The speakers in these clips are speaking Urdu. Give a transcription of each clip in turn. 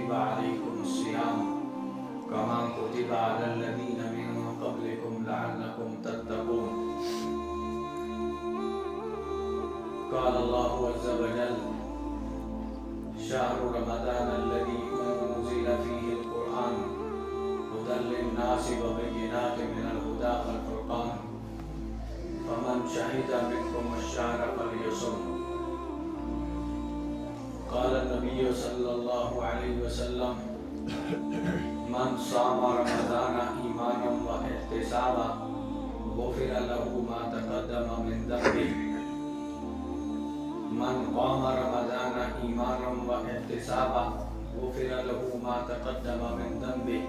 كتب عليكم الصيام كما كتب على الذين من قبلكم لعلكم تتقون. قال الله عز وجل: شهر رمضان الذي أنزل فيه القرآن هدى للناس وبينات من الهدى والفرقان فمن شهد منكم الشهر فليصم. قال النبي صلى الله عليه وسلم: من صام رمضان إيمانا واحتسابا غفر له ما تقدم من ذنبه. من قام رمضان إيمانا واحتسابا غفر له ما تقدم من ذنبه.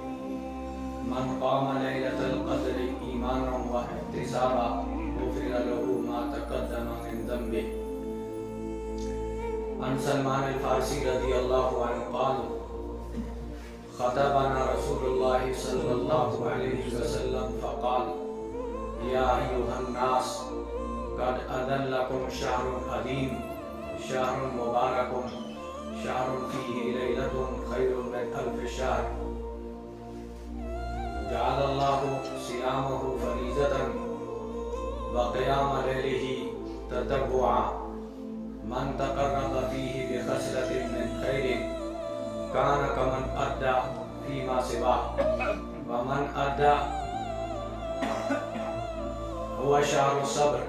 من قام ليلة القدر إيمانا واحتسابا غفر له ما تقدم من ذنبه. عن سلمان الفارسی رضی اللہ عنہ قال: خطبنا رسول اللہ صلی اللہ علیہ وسلم فقال: یا ایھا الناس قد اذلکم شہر عظیم شہر مبارک شہر فیہ لیلۃ خیر من الف شہر جعل اللہ صیامہ فریضۃ وقیام لیلہ تطوعا. من تقرب فيه بخصلة من خير كان كمن أدى فيما سواه ومن أدى هو شهر الصبر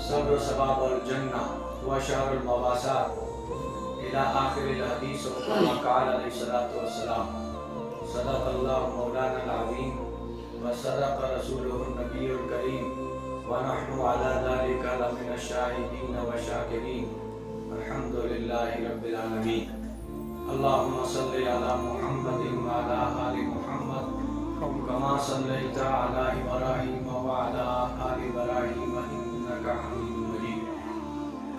صبر سباب الجنة هو شهر المواساة إلى آخر الحديث. كما قال عليه الصلاة والسلام: صدق الله مولانا العظيم وصدق رسوله النبي الكريم ونحن على ذلك لمن الشاهدين والشاكرين. الحمد للہ رب العالمین. اللہم صلی علی محمد وعلی آل محمد کما صلیت علی ابراہیم وعلی آل ابراہیم انک حمید مجید.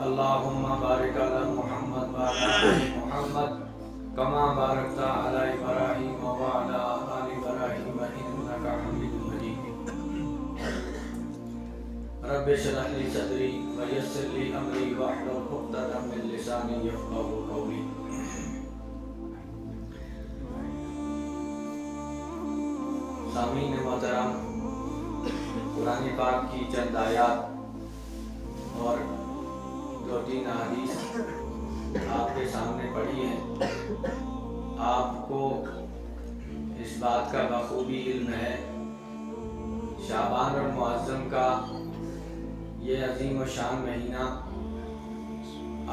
اللہم بارک علی محمد وعلی آل محمد کما بارکت علی ابراہیم وعلی آل ابراہیم انک حمید مجید. رب اشرح لي صدري ويسر لي امري واحلل عقدة من لساني يفقهوا قولي. سامعین محترم، قرآن پاک کی چند آیات اور 2-3 احادیث آپ کے سامنے پڑھی ہیں. آپ کو اس بات کا بخوبی علم ہے شعبان اور معظم کا یہ عظیم و شان مہینہ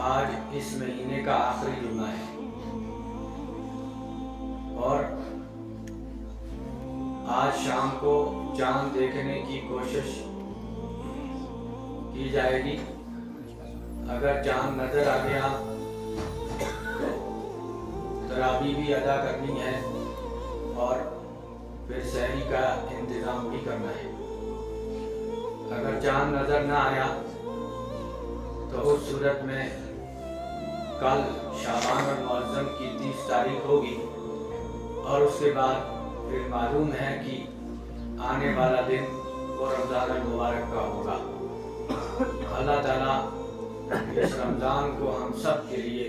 آج اس مہینے کا آخری جمعہ ہے اور آج شام کو چاند دیکھنے کی کوشش کی جائے گی. اگر چاند نظر آ گیا تو تراویح بھی ادا کرنی ہے اور پھر سحری کا انتظام بھی کرنا ہے. اگر چاند نظر نہ آیا تو اس صورت میں کل شعبان اور معظم کی 30 تاریخ ہوگی اور اس کے بعد پھر معلوم ہے کہ آنے والا دن وہ رمضان المبارک کا ہوگا. اللہ تعالیٰ اس رمضان کو ہم سب کے لیے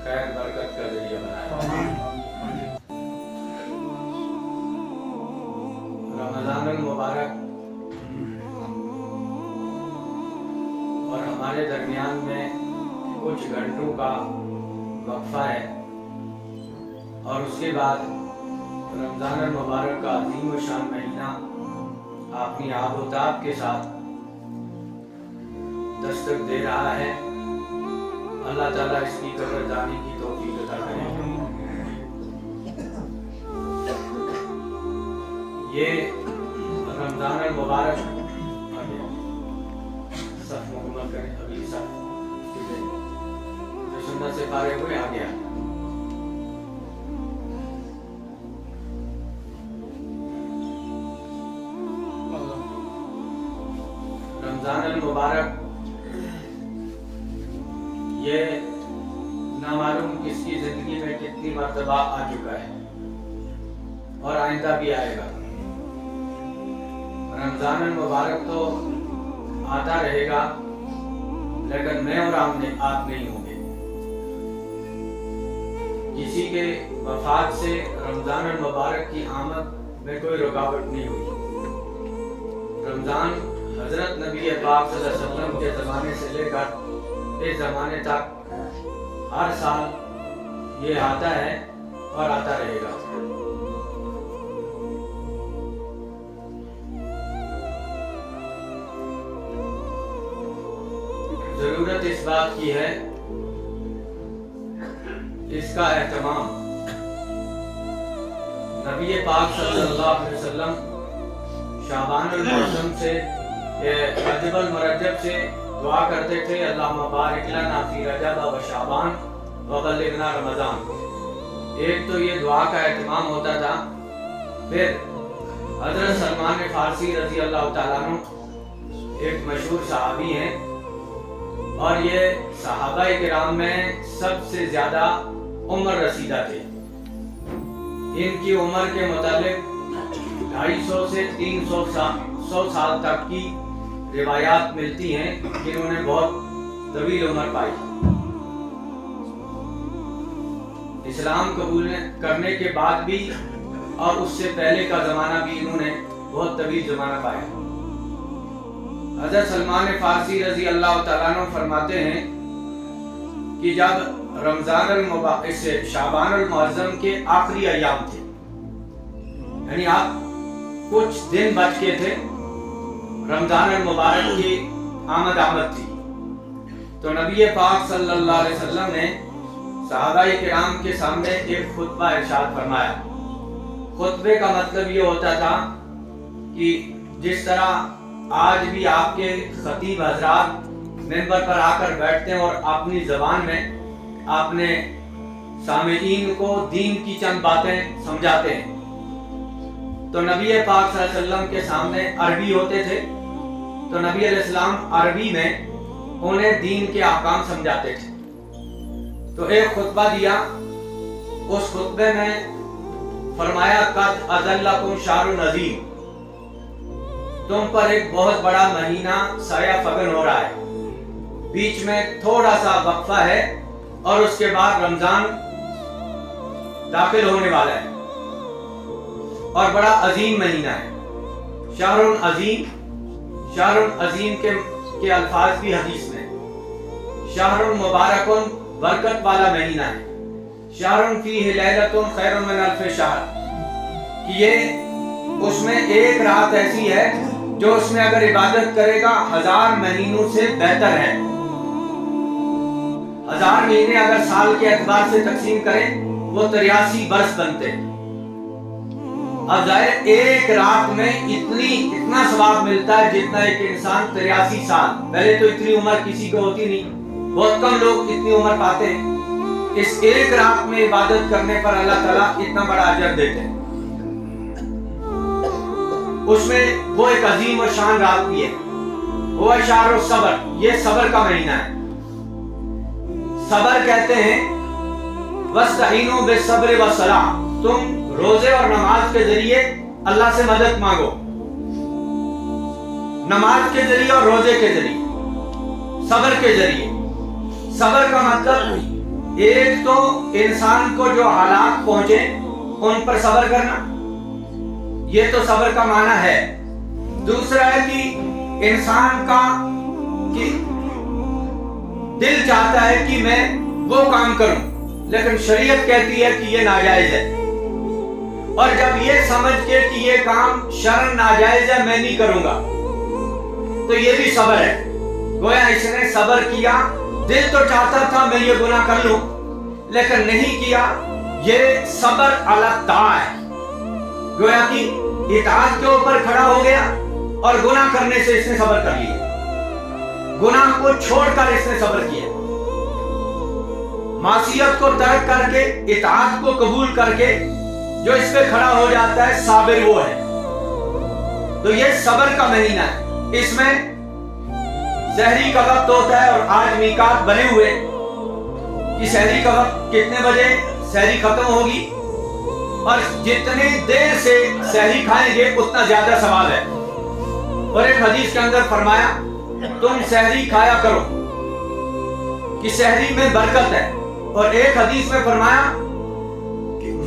خیر برکت کا ذریعہ بنائے. رمضان المبارک اور ہمارے درمیان میں کچھ گھنٹوں کا وقفہ ہے اور اس کے بعد رمضان المبارک کا عظیم و شان مہینہ اپنی آب و تاب کے ساتھ دستک دے رہا ہے. اللہ تعالیٰ اس کی قدردانی کی توفیق عطا کرے. یہ رمضان المبارک صف مکمل کریں. ابھی صف جو سنت سے فارغ ہوئے آ گیا. رمضان المبارک یہ نہ معلوم کس کی زندگی میں کتنی مرتبہ آ چکا ہے اور آئندہ بھی آئے گا. رمضان المبارک تو آتا رہے گا لیکن میں اور آپ نہیں ہوں گے. کسی کے وفات سے رمضان المبارک کی آمد میں کوئی رکاوٹ نہیں ہوئی۔ رمضان حضرت نبی پاک صلی اللہ علیہ وسلم کے زمانے سے لے کر اس زمانے تک ہر سال یہ آتا ہے اور آتا رہے گا۔ ضرورت اس بات کی ہے اس کا اہتمام۔ نبی پاک صلی اللہ علیہ وسلم شعبان المعظم سے رجب المرجب سے دعا کرتے تھے، اللہم بارک لنا فی رجب و شعبان وبلغنا رمضان۔ ایک تو یہ دعا کا اہتمام ہوتا تھا، پھر حضرت سلمان فارسی رضی اللہ تعالیٰ عنہ ایک مشہور صحابی ہیں اور یہ صحابہ کرام میں سب سے زیادہ عمر رسیدہ تھے۔ ان کی عمر کے متعلق 250 سے 300 سال تک کی روایات ملتی ہیں کہ انہوں نے بہت طویل عمر پائی۔ اسلام قبول کرنے کے بعد بھی اور اس سے پہلے کا زمانہ بھی انہوں نے بہت طویل زمانہ پایا۔ حضرت سلمان فارسی رضی اللہ تعالیٰ عنہ فرماتے ہیں کہ جب رمضان شعبان المعظم کے آخری ایام تھے، یعنی آپ کچھ دن بچ کے تھے، رمضان المبارک کی آمد تھی، تو نبی پاک صلی اللہ علیہ وسلم نے صحابہ کرام کے سامنے ایک خطبہ ارشاد فرمایا۔ خطبے کا مطلب یہ ہوتا تھا کہ جس طرح آج بھی آپ کے خطیب حضرات منبر پر آ کر بیٹھتے ہیں اور اپنی زبان میں اپنے سامعین کو دین کی چند باتیں سمجھاتے ہیں، تو نبی پاک صلی اللہ علیہ وسلم کے سامنے عربی ہوتے تھے، تو نبی علیہ السلام عربی میں انہیں دین کے احکام سمجھاتے تھے۔ تو ایک خطبہ دیا، اس خطبے میں فرمایا قد اذلکم شہر عظیم، تم پر ایک بہت بڑا مہینہ سایہ فگن ہو رہا ہے، بیچ میں تھوڑا سا وقفہ ہے اور اس کے بعد رمضان داخل ہونے والا ہے اور بڑا عظیم مہینہ ہے۔ شہر عظیم کے الفاظ بھی حدیث میں، شہر مبارکن برکت والا مہینہ ہے، شہر فیہ لیلۃ خیر من الف شہر، کہ یہ اس میں ایک رات ایسی ہے جو اس میں اگر عبادت کرے گا 1000 مہینوں سے بہتر ہے۔ 1000 مہینے اگر سال کے اعتبار سے تقسیم کریں وہ 83 برس بنتے ہیں۔ اب ظاہر ایک رات میں اتنا ثواب ملتا ہے جتنا ایک انسان 83 سال، پہلے تو اتنی عمر کسی کو ہوتی نہیں، بہت کم لوگ اتنی عمر پاتے ہیں، اس ایک رات میں عبادت کرنے پر اللہ تعالیٰ اتنا بڑا اجر دیتے ہیں۔ اس میں وہ ایک عظیم و شان رات بھی ہے، وہ شہر الصبر، یہ صبر کا مہینہ ہے۔ صبر کہتے ہیں وَاسْتَعِینُوا بِالصَّبْرِ وَالصَّلَاةِ، تم روزے اور نماز کے ذریعے اللہ سے مدد مانگو، نماز کے ذریعے اور روزے کے ذریعے، صبر کے ذریعے۔ صبر کا مطلب ایک تو انسان کو جو حالات پہنچے ان پر صبر کرنا، یہ تو صبر کا معنی ہے۔ دوسرا ہے کہ انسان کا کہ دل چاہتا ہے کہ میں وہ کام کروں، لیکن شریعت کہتی ہے کہ یہ ناجائز ہے، اور جب یہ سمجھ کے کہ یہ کام شرعاً ناجائز ہے میں نہیں کروں گا، تو یہ بھی صبر ہے۔ گویا اس نے صبر کیا، دل تو چاہتا تھا میں یہ گناہ کر لوں لیکن نہیں کیا، یہ صبر علی الطاعہ ہے۔ گویا کہ اطاعت کے اوپر کھڑا ہو گیا اور گناہ کرنے سے اس نے صبر کر لیا، گناہ کو چھوڑ کر اس نے صبر کیا، معصیت کو ترک کر کے اطاعت کو قبول کر کے جو اس پہ کھڑا ہو جاتا ہے صابر وہ ہے۔ تو یہ صبر کا مہینہ ہے، اس میں سحری کا وقت ہوتا ہے، اور آج میقات بنے ہوئے کہ سحری کا وقت کتنے بجے سحری ختم ہوگی، اور جتنی دیر سے سحری کھائیں گے اتنا زیادہ ثواب ہے۔ اور ایک حدیث کے اندر فرمایا تم سحری کھایا کرو کہ سحری میں برکت ہے، اور ایک حدیث میں فرمایا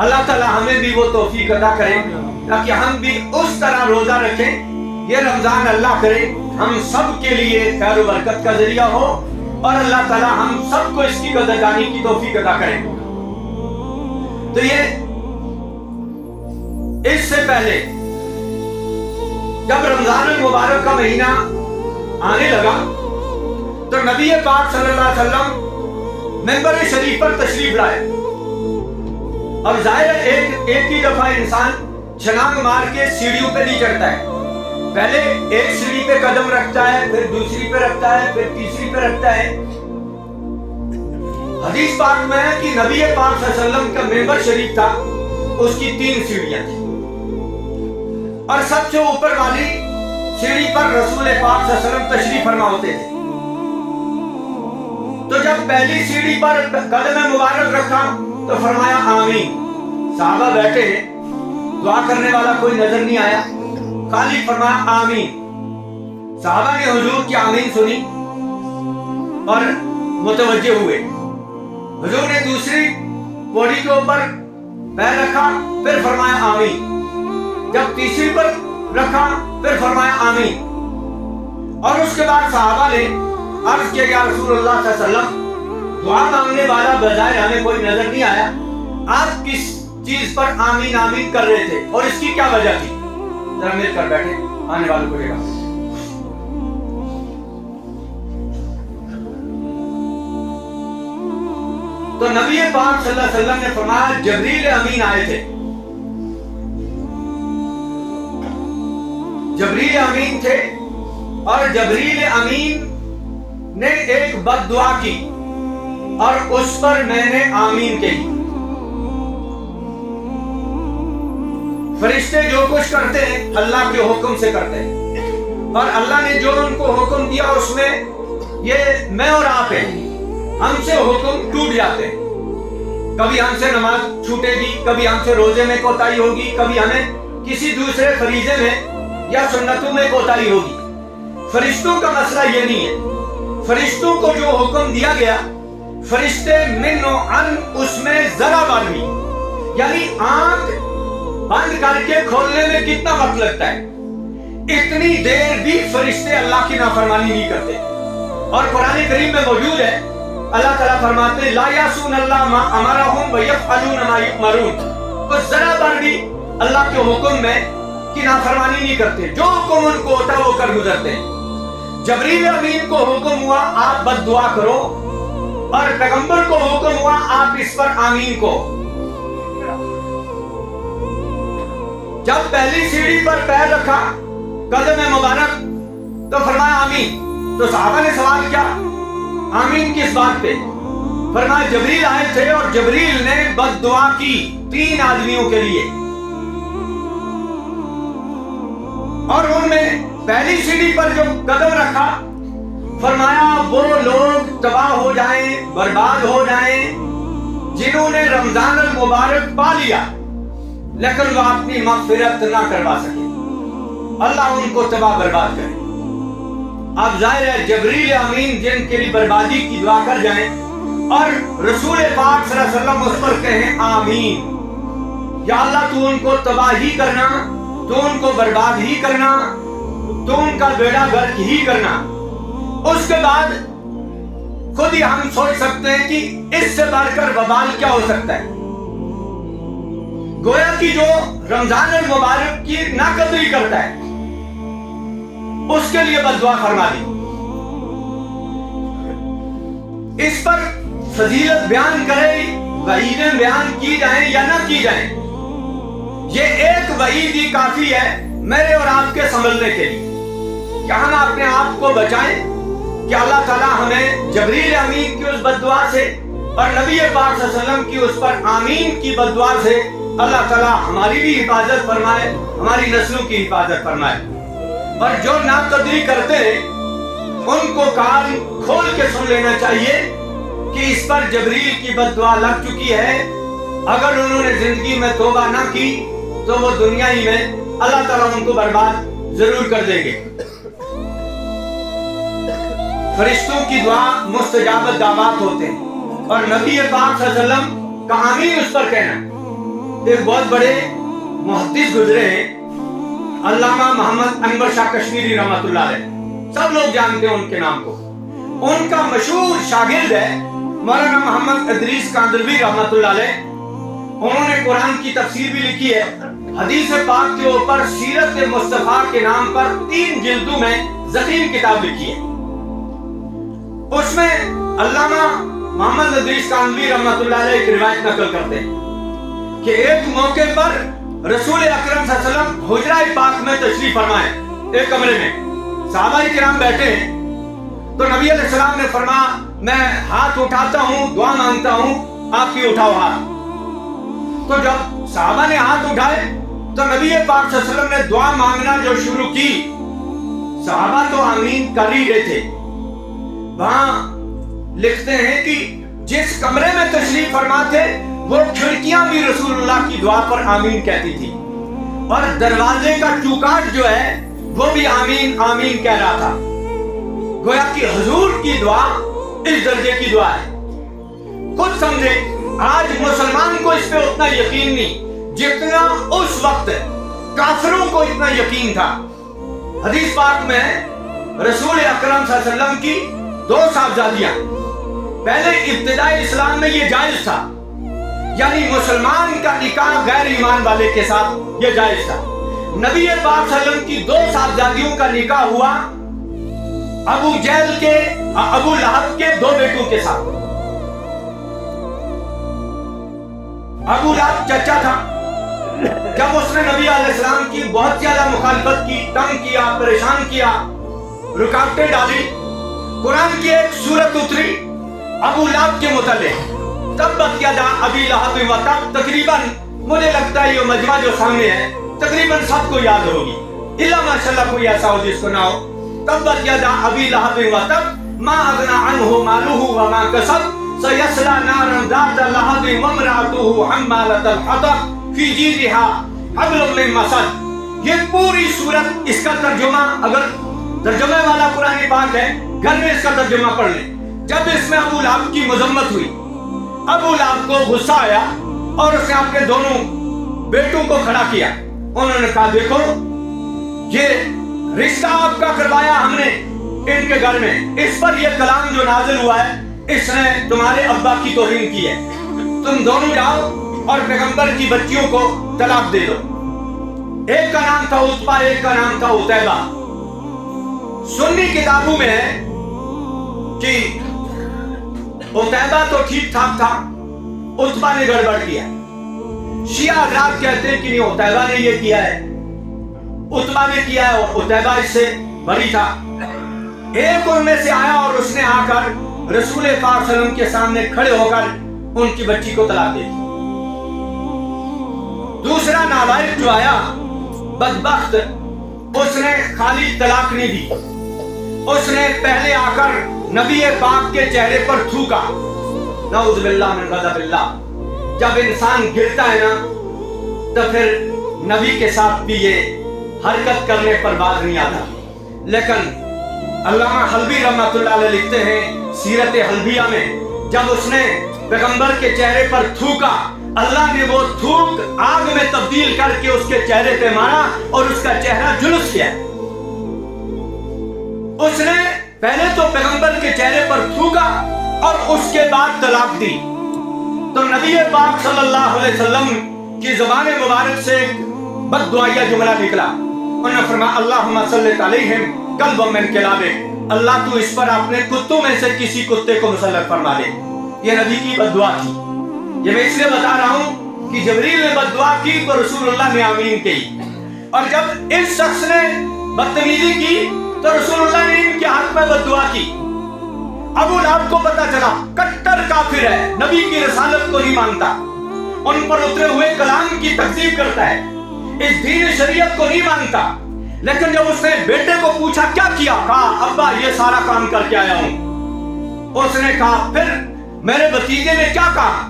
اللہ تعالیٰ ہمیں بھی وہ توفیق عطا کرے تاکہ ہم بھی اس طرح روزہ رکھیں یہ رمضان اللہ کرے ہم سب کے لیے خیر و برکت کا ذریعہ ہو اور اللہ تعالیٰ ہم سب کو اس کی قدردانی کی توفیق عطا کرے۔ تو یہ اس سے پہلے جب رمضان المبارک کا مہینہ آنے لگا تو نبی پاک صلی اللہ علیہ وسلم منبر شریف پر تشریف لائے۔ اب ظاہر ہے ایک ہی دفعہ انسان چھلانگ مار کے سیڑھیوں پہ نہیں چڑھتا ہے، پہلے ایک سیڑھی پہ قدم رکھتا ہے، پھر دوسری پہ رکھتا ہے، پھر تیسری پہ رکھتا ہے۔ حدیث پاک میں ہے کہ نبی پاک صلی اللہ علیہ وسلم کا منبر شریف تھا، اس کی 3 سیڑھیاں تھیں اور سب سے اوپر والی سیڑھی پر رسول پاک صلی اللہ علیہ وسلم تشریف فرما ہوتے تھے۔ تو جب پہلی سیڑھی پر قدم مبارک رکھا تو فرمایا آمین۔ صحابہ بیٹھے ہیں، دعا کرنے والا کوئی نظر نہیں آیا، خالی فرمایا آمین۔ صحابہ نے حضور کی آمین سنی اور متوجہ ہوئے۔ حضور نے دوسری پوڑی کے اوپر پیر رکھا، پھر فرمایا آمین۔ جب تیسری پر رکھا پھر فرمایا آمین۔ اور اس کے بعد صحابہ نے عرض کیا یا رسول اللہ صلی اللہ علیہ وسلم دعا مانگنے والا بظاہر ہمیں کوئی نظر نہیں آیا، آپ کس چیز پر آمین آمین کر رہے تھے اور اس کی کیا وجہ تھی؟ ذرا مل کر بیٹھے، آنے والوں کو لے گا۔ تو نبی پاک صلی اللہ علیہ وسلم نے فرمایا جبریل امین آئے تھے۔ جبریل امین تھے اور جبریل امین نے ایک بد دعا کی اور اس پر میں نے آمین کہی۔ فرشتے جو کچھ کرتے ہیں اللہ کے حکم سے کرتے ہیں اور اللہ نے جو ان کو حکم دیا اس میں یہ میں اور آپ ہیں، ہم سے حکم ٹوٹ جاتے ہیں۔ کبھی ہم سے نماز چھوٹے گی، کبھی ہم سے روزے میں کوتاہی ہوگی، کبھی ہمیں کسی دوسرے فریضے میں یا سنتوں میں کوتاہی ہوگی۔ فرشتوں کا مسئلہ یہ نہیں ہے، فرشتوں کو جو حکم دیا گیا فرشتے من و عن اس میں ذرا بار بھی، یعنی آنکھ بند کر کے کھولنے میں کتنا وقت لگتا ہے، اتنی دیر بھی فرشتے اللہ کی نافرمانی نہیں کرتے۔ اور قرآن کریم میں موجود ہے اللہ تعالیٰ فرماتے ہیں لا یعصون اللہ ما امرہم ویفعلون ما یؤمرون، وہ ذرا بار بھی اللہ کے حکم میں کی نافرمانی نہیں کرتے، جو حکم ان کو ہوتا ہے وہ کر گزرتے ہیں۔ جبریل امین کو حکم ہوا آپ بد دعا کرو اور پیغمبر کو حکم ہوا آپ اس پر آمین کو۔ جب پہلی سیڑھی پر پیر رکھا قدم مبارک تو فرمایا آمین۔ تو صحابہ نے سوال کیا آمین کس بات پہ؟ فرمایا جبریل آئے تھے اور جبریل نے بد دعا کی 3 آدمیوں کے لیے، اور ان میں پہلی سیڑھی پر جو قدم رکھا فرمایا وہ لوگ تباہ ہو جائیں، برباد ہو جائیں جنہوں نے رمضان المبارک پا لیا لیکن وہ اپنی مغفرت نہ کروا سکے، اللہ ان کو تباہ برباد کرے۔ اب ظاہر ہے جبریل امین جن کے لیے بربادی کی دعا کر جائیں اور رسول پاک صلی اللہ علیہ وسلم اس پر کہیں آمین، یا اللہ تو ان کو تباہ ہی کرنا، تو ان کو برباد ہی کرنا، تو ان کا بیڑا غرق ہی کرنا۔ اس کے بعد خود ہی ہم سوچ سکتے ہیں کہ اس سے بڑھ کر وبال کیا ہو سکتا ہے۔ گویا کہ جو رمضان المبارک کی ناقدری کرتا ہے اس کے لیے بد دعا فرما دی۔ اس پر فضیلت بیان کرے، وعیدیں بیان کی جائیں یا نہ کی جائیں، یہ ایک وعید ہی کافی ہے میرے اور آپ کے سنبھلنے کے لیے کہ ہم اپنے آپ کو بچائیں کہ اللہ تعالیٰ ہمیں جبریل امین کی اس بد دعا سے اور نبی پاک صلی اللہ علیہ وسلم کی اس پر آمین کی بد دعا سے اللہ تعالیٰ ہماری بھی حفاظت فرمائے، ہماری نسلوں کی حفاظت فرمائے۔ اور جو ناقدری کرتے ہیں ان کو کان کھول کے سن لینا چاہیے کہ اس پر جبریل کی بد دعا لگ چکی ہے، اگر انہوں نے زندگی میں توبہ نہ کی تو وہ دنیا ہی میں اللہ تعالیٰ ان کو برباد ضرور کر دیں گے۔ فرشتوں کی دعا مستجاب دعوات ہوتے ہیں اور نبی پاک صلی اللہ علیہ وسلم کا آمین اس پر کہنا ایک بہت بڑے محدث گزرے ہیں، علامہ محمد انور شاہ کشمیری رحمۃ اللہ علیہ، سب لوگ جانتے ہیں ان کے نام کو۔ ان کا مشہور شاگرد ہے مولانا محمد ادریس کاندلوی رحمۃ اللہ علیہ۔ انہوں نے قرآن کی تفسیر بھی لکھی ہے، حدیث پاک کے اوپر سیرت مصطفیٰ کے نام پر 3 جلدوں میں ضخیم کتاب لکھی ہے۔ اس میں علامہ محمد ادریس کاندلوی رحمۃ اللہ علیہ ایک روایت نقل کرتے ہیں کہ ایک موقع پر رسول اکرم صلی اللہ علیہ وسلم حجرہ پاک میں تشریف فرمائے، ایک کمرے میں صحابہ کرام بیٹھے ہیں، تو نبی علیہ السلام نے فرمایا میں ہاتھ اٹھاتا ہوں، دعا مانگتا ہوں، آپ بھی اٹھاؤ ہاتھ۔ تو جب صحابہ نے ہاتھ اٹھائے تو نبی پاک صلی اللہ علیہ وسلم نے دعا مانگنا جو شروع کی، صحابہ تو آمین کر ہی رہے تھے۔ وہاں لکھتے ہیں کہ جس کمرے میں تشریف فرما تھے وہ کھڑکیاں بھی رسول اللہ کی دعا پر آمین کہتی تھی، اور دروازے کا چوکاٹ جو ہے وہ بھی آمین آمین کہہ رہا تھا۔ گویا کہ حضور کی دعا اس درجے کی دعا ہے۔ خود سمجھے آج مسلمان کو اس پہ اتنا یقین نہیں جتنا اس وقت کافروں کو اتنا یقین تھا۔ حدیث پاک میں رسول اکرم صلی اللہ علیہ وسلم کی 2 صاحبزادیاں، پہلے ابتدائی اسلام میں یہ جائز تھا، یعنی مسلمان کا نکاح غیر ایمان والے کے ساتھ یہ جائز تھا۔ نبی پاک صلی اللہ علیہ وسلم کی 2 صاحبزادیوں کا نکاح ہوا ابو جہل کے ابو لہب کے 2 بیٹوں کے ساتھ۔ ابو لہب چچا تھا، جب اس نے نبی علیہ السلام کی بہت زیادہ مخالفت کی، تنگ کیا، پریشان کیا، رکاوٹیں ڈالی، قرآن کی ایک سورت اتری ابو لہب کے متعلق، تبت یدا ابی لہب و تب۔ تقریباً مجھے لگتا ہے یہ مجمع جو سامنے ہے تقریباً سب کو یاد ہوگی، الا ماشاءاللہ کوئی ایسا ہو جس کو نہ ہو۔ تبت یدا ابی لہب و تب ما اغنی عنہ مالہ وما کسب سیصلی نارا ذات لہب وامرأتہ حمالۃ الحطب فی جیدہا حبل من مسد۔ یہ پوری سورت، اس کا ترجمہ اگر ترجمے والا قرآن پاک ہے گھر میں اس کا ترجمہ پڑھ لیں۔ جب اس میں ابو لہب کی مذمت ہوئی، ابو لہب کو غصہ آیا اور اس نے اپنے دونوں بیٹوں کو کھڑا کیا۔ انہوں نے کہا دیکھو یہ رشتہ آپ کا کروایا ہم نے ان کے گھر میں، اس پر یہ کلام جو نازل ہوا ہے اس نے تمہارے ابا کی توہین کی ہے، تم دونوں جاؤ اور پیغمبر کی بچیوں کو طلاق دے دو۔ ایک کا نام تھا عتبہ، ایک کا نام تھا عتیبہ۔ سنی کتابوں میں ہے کہ عتیبہ تو ٹھیک ٹھاک تھا، عتبہ نے گڑبڑ کیا۔ شیعہ حضرات کہتے ہیں کہ نہیں عتیبہ نے یہ کیا ہے، عتبہ نے کیا ہے، اور عتیبہ اس سے بری تھا۔ ایک ان میں سے آیا اور اس نے آ کر رسول پاک صلی اللہ علیہ وسلم کے سامنے کھڑے ہو کر ان کی بچی کو طلاق دے دی۔ دوسرا نابالغ جو آیا بدبخت، اس نے خالی طلاق نہیں دی، اس نے پہلے آ کر نبی پاک کے چہرے پر تھوکا۔ نعوذ باللہ من غضب اللہ۔ جب انسان گرتا ہے نا تو پھر نبی کے ساتھ بھی یہ حرکت کرنے پر باز نہیں آتا۔ لیکن علامہ حلبی رحمۃ اللہ علیہ لکھتے ہیں سیرت حلبیہ میں، جب اس نے پیغمبر کے چہرے پر تھوکا، اللہ نے وہ تھوک آگ میں تبدیل کر کے اس کے چہرے پہ مارا اور اس کا چہرہ جلوس کیا۔ اس نے پہلے تو پیغمبر کے چہرے پر تھوکا اور اس کے بعد طلاق دی۔ تو نبی پاک صلی اللہ علیہ وسلم کی زبان مبارک سے ایک بد دعائیہ جملہ نکلا۔ انہوں نے فرمایا اللہم صلی علیہم قلب من کلابک، اللہ تو اس پر اپنے کتوں میں سے کسی کتے کو مسلط فرما دے۔ یہ نبی کی بد دعا تھی۔ یہ میں اس لیے بتا رہا ہوں کہ جبریل نے بد دعا کی تو رسول اللہ نے آمین کہی، اور جب اس شخص نے بدتمیزی کی تو رسول اللہ نے ان کے حق میں بد دعا کی۔ ابو لہب کو پتا چلا کٹر کافر ہے، نبی کی رسالت کو نہیں مانتا، ان پر اترے ہوئے کلام کی تکذیب کرتا ہے، اس دین شریعت کو نہیں مانتا۔ لیکن جب اس نے بیٹے کو پوچھا کیا کیا، کہا ابا یہ سارا کام کر کے آیا ہوں۔ اس نے کہا پھر میرے بھتیجے نے کیا کہا؟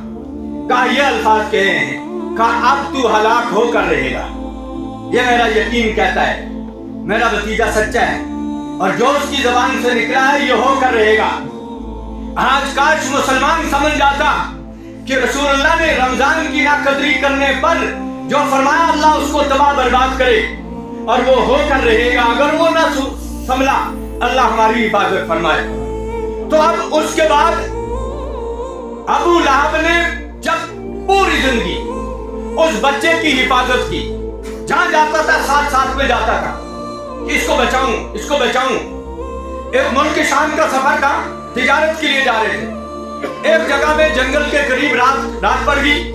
کہا یہ الفاظ کہے ہیں، کہا اب تو ہلاک ہو کر رہے گا۔ یہ میرا یقین کہتا ہے میرا بھتیجا سچا ہے، اور جو اس کی زبان سے نکلا ہے یہ ہو کر رہے گا۔ آج کاش مسلمان سمجھ جاتا کہ رسول اللہ نے رمضان کی ناقدری کرنے پر جو فرمایا اللہ اس کو تباہ برباد کرے، اور وہ ہو کر رہے گا، اگر وہ نہ سنبھلا اللہ ہماری حفاظت فرمائے۔ تو اب اس کے بعد ابو لہب نے جب پوری زندگی اس بچے کی حفاظت کی، جہاں جاتا تھا ساتھ ساتھ میں جاتا تھا کہ اس کو بچاؤں، اس کو بچاؤں۔ ایک ملک شام کا سفر تھا، تجارت کے لیے جا رہے تھے، ایک جگہ میں جنگل کے قریب رات پڑ گئی،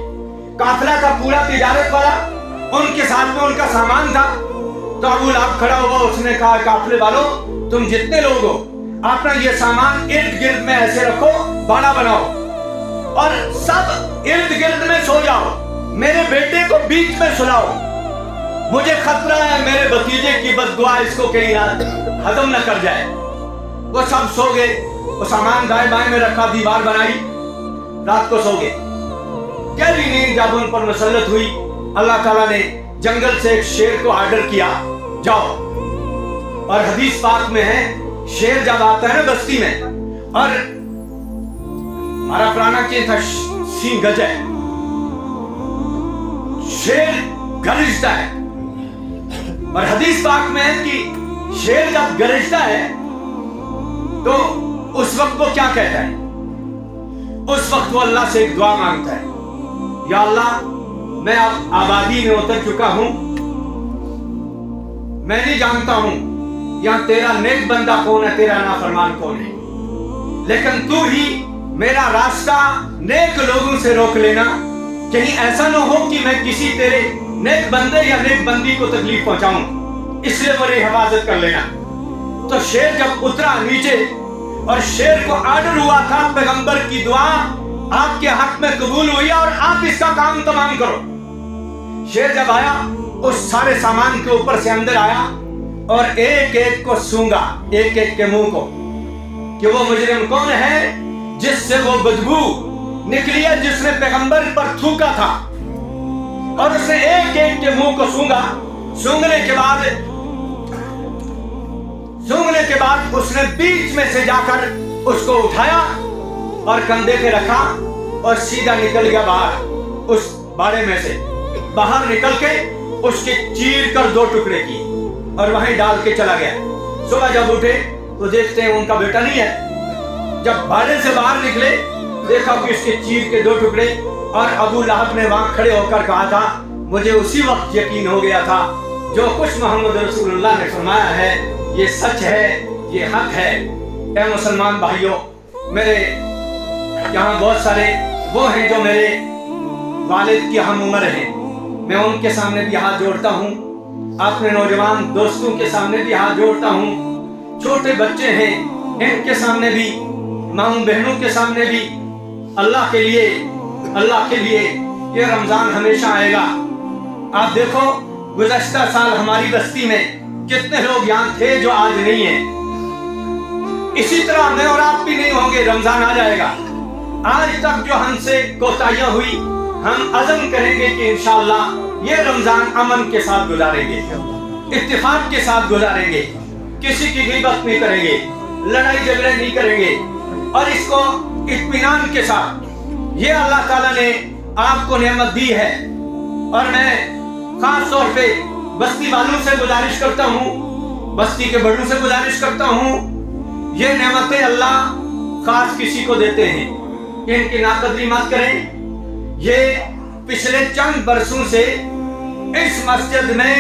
قافلہ تھا پورا تجارت والا، ان کے ساتھ میں ان کا سامان تھا۔ تو ابو لہب کھڑا ہوا، اس نے کہا قافلے والوں تم جتنے لوگ ہو اپنا یہ سامان ارد گرد میں ایسے رکھو، باڑا بناؤ اور سب ارد گرد میں سو جاؤ، میرے بیٹے کو بیچ میں سلاؤ، مجھے خطرہ ہے میرے بھتیجے کی بد دعا اس کو کہیں ہضم نہ کر جائے۔ وہ سب سو گئے، وہ سامان دائیں بائیں میں رکھا، دیوار بنائی، رات کو سو گئے۔ گہری نیند جب ان پر مسلط ہوئی، اللہ تعالیٰ نے جنگل سے ایک شیر کو آرڈر کیا، جاؤ۔ اور حدیث پاک میں ہے شیر جب آتا ہے نا بستی میں، اور ہمارا پرانا چیز تھا سین گجے، شیر گرجتا ہے، اور حدیث پاک میں ہے کہ شیر جب گرجتا ہے تو اس وقت وہ کیا کہتا ہے؟ اس وقت وہ اللہ سے ایک دعا مانگتا ہے، یا اللہ میں اب آبادی میں اتر چکا ہوں، میں نہیں جانتا ہوں یہاں تیرا نیک بندہ کون ہے، تیرا نافرمان کون ہے، لیکن تو ہی میرا راستہ نیک لوگوں سے روک لینا، کہیں ایسا نہ ہو کہ میں کسی تیرے نیک بندے یا نیک بندی کو تکلیف پہنچاؤں، اس لیے میری حفاظت کر لینا۔ تو شیر جب اترا نیچے، اور شیر کو آرڈر ہوا تھا پیغمبر کی دعا آپ کے حق میں قبول ہوئی اور آپ اس کا کام تمام کرو۔ شیر جب آیا اس سارے سامان کے اوپر سے اندر آیا اور ایک ایک کو سونگا، ایک ایک کے منہ کو، کہ وہ مجرم کون ہے جس سے وہ بدبو نکلی ہے، جس نے پیغمبر پر تھوکا تھا، اور اس نے ایک ایک کے منہ کو سونگا۔ سونگنے کے بعد اس نے بیچ میں سے جا کر اس کو اٹھایا اور کندھے پہ رکھا اور سیدھا نکل گیا باہر، اس باڑے میں سے باہر نکل کے اس کے چیر کر 2 ٹکڑے کی اور وہیں ڈال کے چلا گیا۔ صبح جب اٹھے تو دیکھتے ہیں ان کا بیٹا نہیں ہے۔ جب باڑے سے باہر نکلے دیکھا کہ اس کے چیر کے 2 ٹکڑے، اور ابو لہب نے وہاں کھڑے ہو کر کہا تھا مجھے اسی وقت یقین ہو گیا تھا جو کچھ محمد رسول اللہ نے فرمایا ہے یہ سچ ہے، یہ حق ہے۔ اے مسلمان بھائیوں، میرے یہاں بہت سارے وہ ہیں جو میرے والد کی ہم عمر ہیں، میں ان کے سامنے بھی ہاتھ جوڑتا ہوں، اپنے نوجوان دوستوں کے سامنے بھی ہاتھ جوڑتا ہوں، چھوٹے بچے ہیں ان کے سامنے بھی، ماں بہنوں کے سامنے بھی، اللہ کے لیے یہ رمضان ہمیشہ آئے گا۔ آپ دیکھو گزشتہ سال ہماری بستی میں کتنے لوگ یہاں تھے جو آج نہیں ہیں، اسی طرح میں اور آپ بھی نہیں ہوں گے، رمضان آ جائے گا۔ آج تک جو ہم سے کوتاہیاں ہوئی ہم عزم کریں گے کہ انشاءاللہ یہ رمضان امن کے ساتھ گزاریں گے، اتفاق کے ساتھ گزاریں گے، کسی کی غیبت نہیں کریں گے، لڑائی جھگڑے نہیں کریں گے، اور اس کو اطمینان کے ساتھ، یہ اللہ تعالیٰ نے آپ کو نعمت دی ہے۔ اور میں خاص طور پہ بستی والوں سے گزارش کرتا ہوں، بستی کے بڑوں سے گزارش کرتا ہوں، یہ نعمتیں اللہ خاص کسی کو دیتے ہیں، ان کی ناقدری مت کریں۔ یہ پچھلے چند برسوں سے اس مسجد میں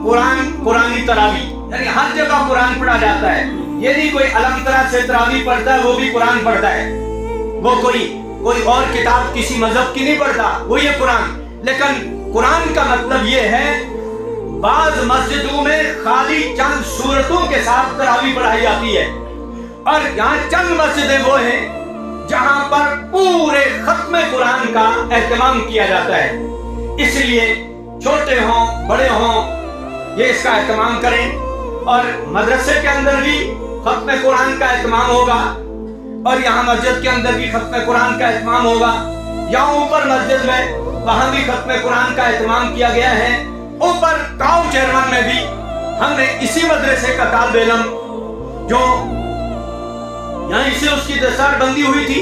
قرآنی تراویح، یعنی ہر جگہ قرآن پڑھا جاتا ہے، یہ نہیں کوئی الگ طرح سے تراویح پڑھتا ہے وہ بھی قرآن پڑھتا ہے، وہ کوئی اور کتاب کسی مذہب کی نہیں پڑھتا، وہ یہ قرآن۔ لیکن قرآن کا مطلب یہ ہے بعض مسجدوں میں خالی چند سورتوں کے ساتھ تراویح پڑھائی جاتی ہے، اور یہاں چند مسجدیں وہ ہیں جہاں پر پورے ختم قرآن کا اہتمام کیا جاتا ہے۔ اس لیے چھوٹے ہوں بڑے ہوں یہ اس کا اہتمام کریں، اور مدرسے کے اندر بھی ختم قرآن کا اہتمام ہوگا، اور یہاں مسجد کے اندر بھی ختم قرآن کا اہتمام ہوگا، یہاں اوپر مسجد میں وہاں بھی ختم قرآن کا اہتمام کیا گیا ہے۔ اوپر کاؤ چیئرمین میں بھی ہم نے اسی مدرسے کا طالب علم جو یہاں سے اس کی دستار بندی ہوئی تھی،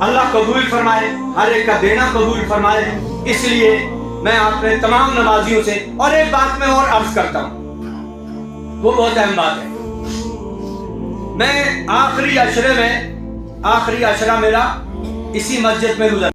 اللہ قبول فرمائے، ہر ایک کا دینا قبول فرمائے. اس لیے میں اپنے تمام نمازیوں سے اور ایک بات میں اور عرض کرتا ہوں، وہ بہت اہم بات ہے. میں آخری عشرہ میرا اسی مسجد میں گزرا.